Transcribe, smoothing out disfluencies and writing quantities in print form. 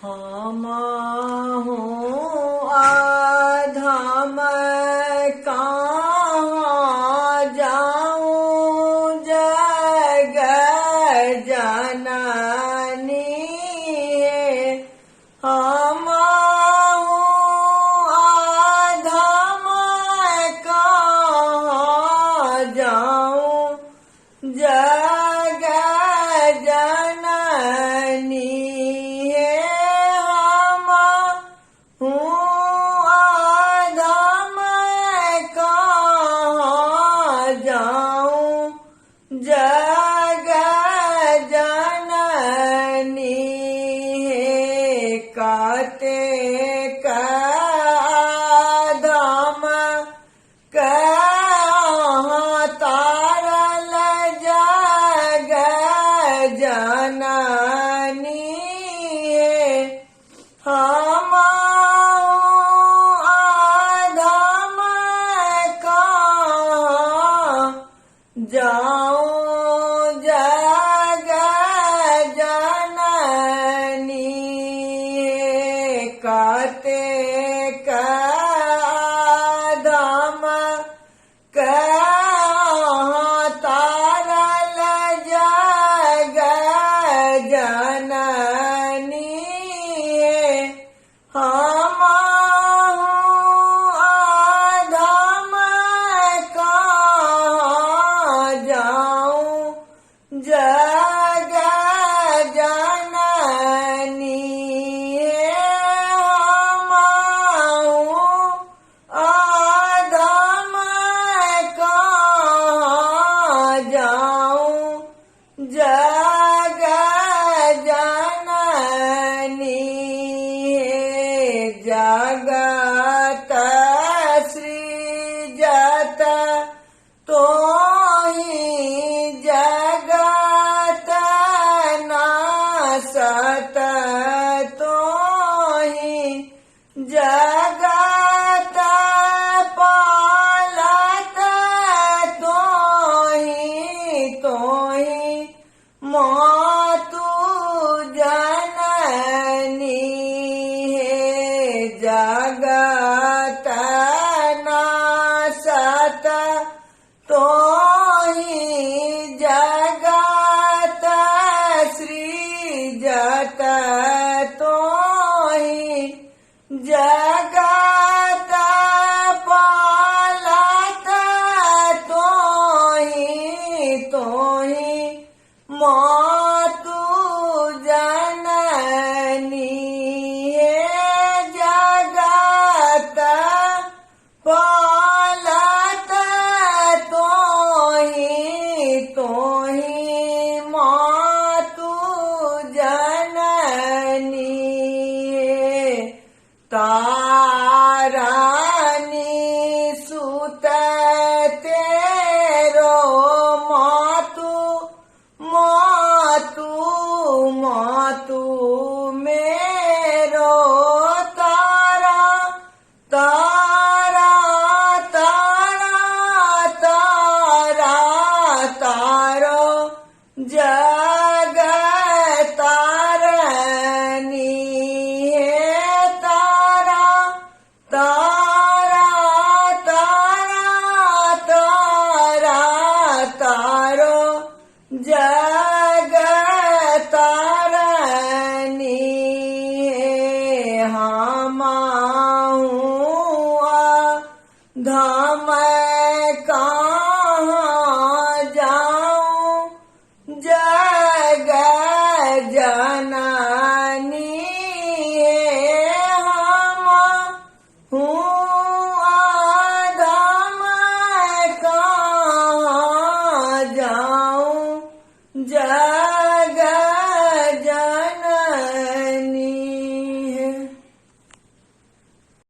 हम हूँ अधम कहाँ जाऊँ जग जननी हम हूँ अधम कहाँ जाऊँ जग जननी जग जननी काते कदम कहाँ तारल जग जननी हम अधम कहाँ जाऊँ जग जननी काते कदम कहाँ तारल जग जननी हम अधम कहाँ जाऊँ जग जननी हम अधम कहाँ जाऊँ जग जननी जगत सृजत तोहि जगत नासत तोहि जगत पालत तोहि तोहि मातु जननी जगत नासत तोहि जगत सृजत तोहि जगत पालत तोहि तोहि मातु जननी जगत पालत तोहि तोहि मातु जननी तारानी सुत तेरो मातु मातु मातु मेरो तारा तारा तारा तारा तारो जग तारनी तारा तारा तारा तारा तारो जग तारनी हम धाम कहाँ जाऊँ जग जननी हम धाम कहाँ जाऊँ जग